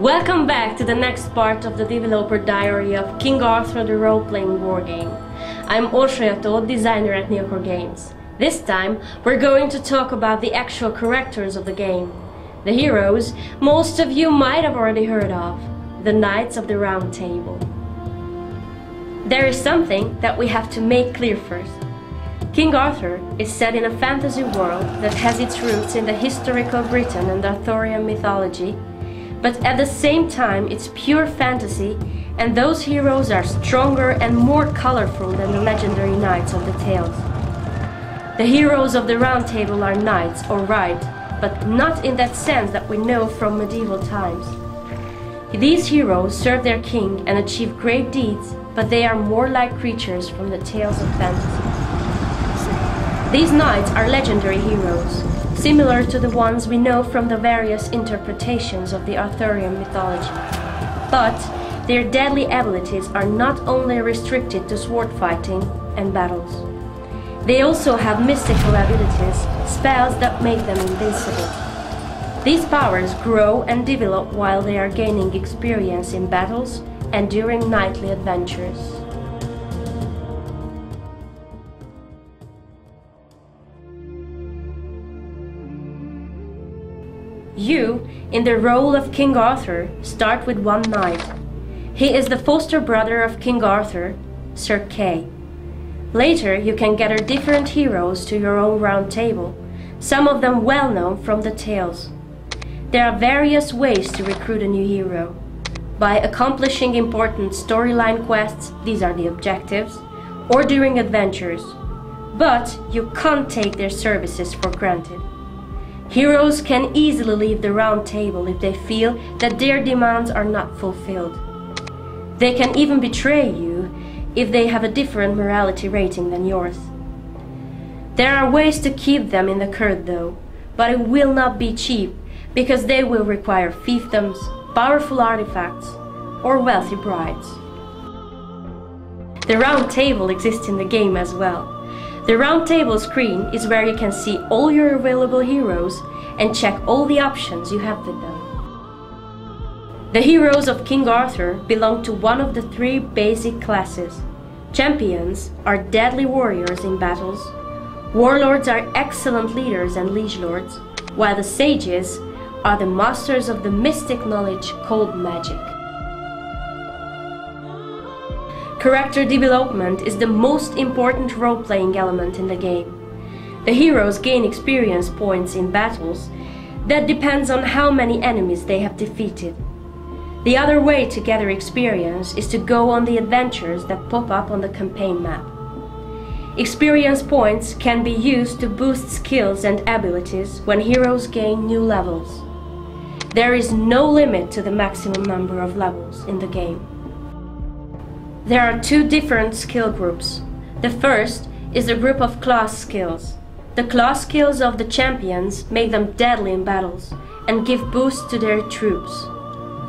Welcome back to the next part of the developer diary of King Arthur the role-playing wargame. I'm Orsayato, designer at Neocore Games. This time we're going to talk about the actual characters of the game. The heroes most of you might have already heard of, the Knights of the Round Table. There is something that we have to make clear first. King Arthur is set in a fantasy world that has its roots in the historical Britain and Arthurian mythology, but at the same time it's pure fantasy, and those heroes are stronger and more colorful than the legendary knights of the tales. The heroes of the Round Table are knights, all right, but not in that sense that we know from medieval times. These heroes serve their king and achieve great deeds, but they are more like creatures from the tales of fantasy. These knights are legendary heroes, similar to the ones we know from the various interpretations of the Arthurian mythology. But their deadly abilities are not only restricted to sword fighting and battles. They also have mystical abilities, spells that make them invincible. These powers grow and develop while they are gaining experience in battles and during knightly adventures. You, in the role of King Arthur, start with one knight. He is the foster brother of King Arthur, Sir Kay. Later you can gather different heroes to your own round table, some of them well known from the tales. There are various ways to recruit a new hero. By accomplishing important storyline quests, these are the objectives, or during adventures. But you can't take their services for granted. Heroes can easily leave the Round Table if they feel that their demands are not fulfilled. They can even betray you if they have a different morality rating than yours. There are ways to keep them in the court though, but it will not be cheap, because they will require fiefdoms, powerful artifacts, or wealthy brides. The Round Table exists in the game as well. The Round Table screen is where you can see all your available heroes and check all the options you have with them. The heroes of King Arthur belong to one of the three basic classes. Champions are deadly warriors in battles, warlords are excellent leaders and liege lords, while the sages are the masters of the mystic knowledge called magic. Character development is the most important role-playing element in the game. The heroes gain experience points in battles that depends on how many enemies they have defeated. The other way to gather experience is to go on the adventures that pop up on the campaign map. Experience points can be used to boost skills and abilities when heroes gain new levels. There is no limit to the maximum number of levels in the game. There are two different skill groups. The first is a group of class skills. The class skills of the champions make them deadly in battles and give boosts to their troops.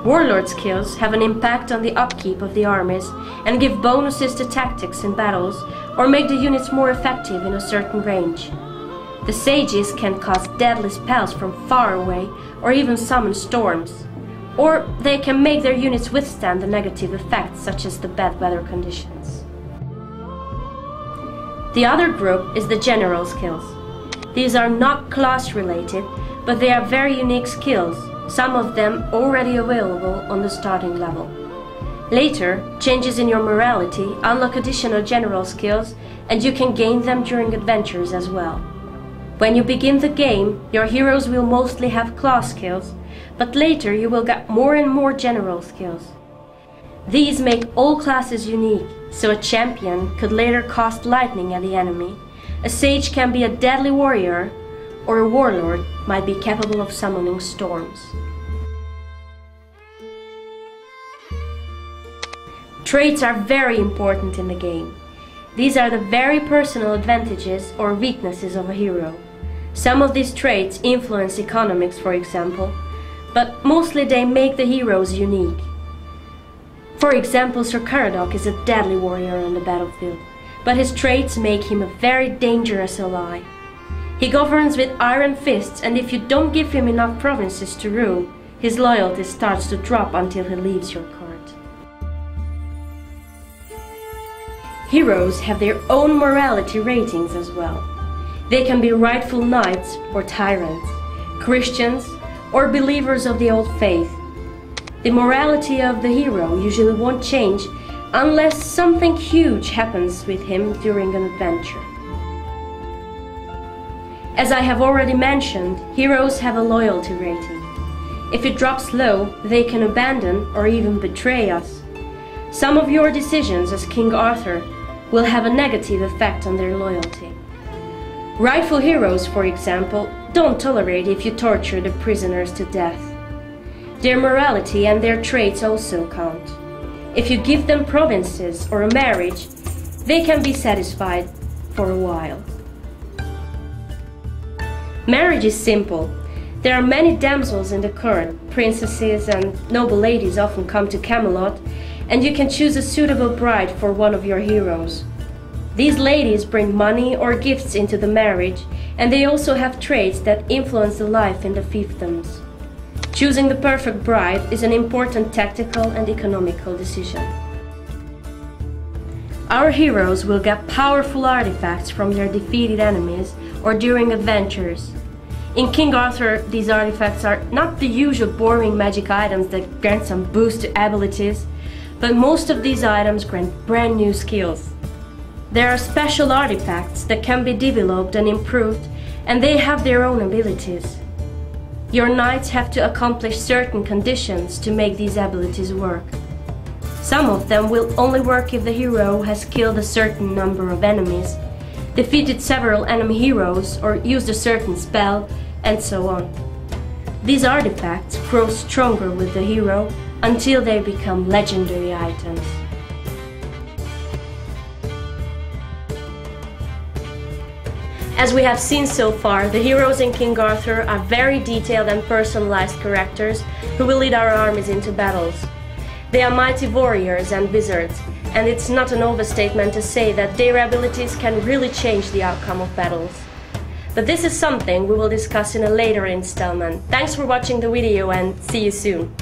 Warlord skills have an impact on the upkeep of the armies and give bonuses to tactics in battles or make the units more effective in a certain range. The sages can cast deadly spells from far away or even summon storms. Or they can make their units withstand the negative effects such as the bad weather conditions. The other group is the general skills. These are not class related, but they are very unique skills, some of them already available on the starting level. Later, changes in your morality unlock additional general skills, and you can gain them during adventures as well. When you begin the game, your heroes will mostly have class skills, but later you will get more and more general skills. These make all classes unique, so a champion could later cast lightning at the enemy, a sage can be a deadly warrior, or a warlord might be capable of summoning storms. Traits are very important in the game. These are the very personal advantages or weaknesses of a hero. Some of these traits influence economics, for example, but mostly they make the heroes unique. For example, Sir Caradoc is a deadly warrior on the battlefield, but his traits make him a very dangerous ally. He governs with iron fists, and if you don't give him enough provinces to rule, his loyalty starts to drop until he leaves your court. Heroes have their own morality ratings as well. They can be rightful knights or tyrants, Christians or believers of the old faith. The morality of the hero usually won't change unless something huge happens with him during an adventure. As I have already mentioned, heroes have a loyalty rating. If it drops low, they can abandon or even betray us. Some of your decisions as King Arthur will have a negative effect on their loyalty. Rightful heroes, for example, don't tolerate if you torture the prisoners to death. Their morality and their traits also count. If you give them provinces or a marriage, they can be satisfied for a while. Marriage is simple. There are many damsels in the court. Princesses and noble ladies often come to Camelot, and you can choose a suitable bride for one of your heroes. These ladies bring money or gifts into the marriage, and they also have traits that influence the life in the fiefdoms. Choosing the perfect bride is an important tactical and economical decision. Our heroes will get powerful artifacts from their defeated enemies or during adventures. In King Arthur, these artifacts are not the usual boring magic items that grant some boost to abilities, but most of these items grant brand new skills. There are special artifacts that can be developed and improved, and they have their own abilities. Your knights have to accomplish certain conditions to make these abilities work. Some of them will only work if the hero has killed a certain number of enemies, defeated several enemy heroes, or used a certain spell, and so on. These artifacts grow stronger with the hero until they become legendary items. As we have seen so far, the heroes in King Arthur are very detailed and personalized characters who will lead our armies into battles. They are mighty warriors and wizards, and it's not an overstatement to say that their abilities can really change the outcome of battles. But this is something we will discuss in a later installment. Thanks for watching the video and see you soon!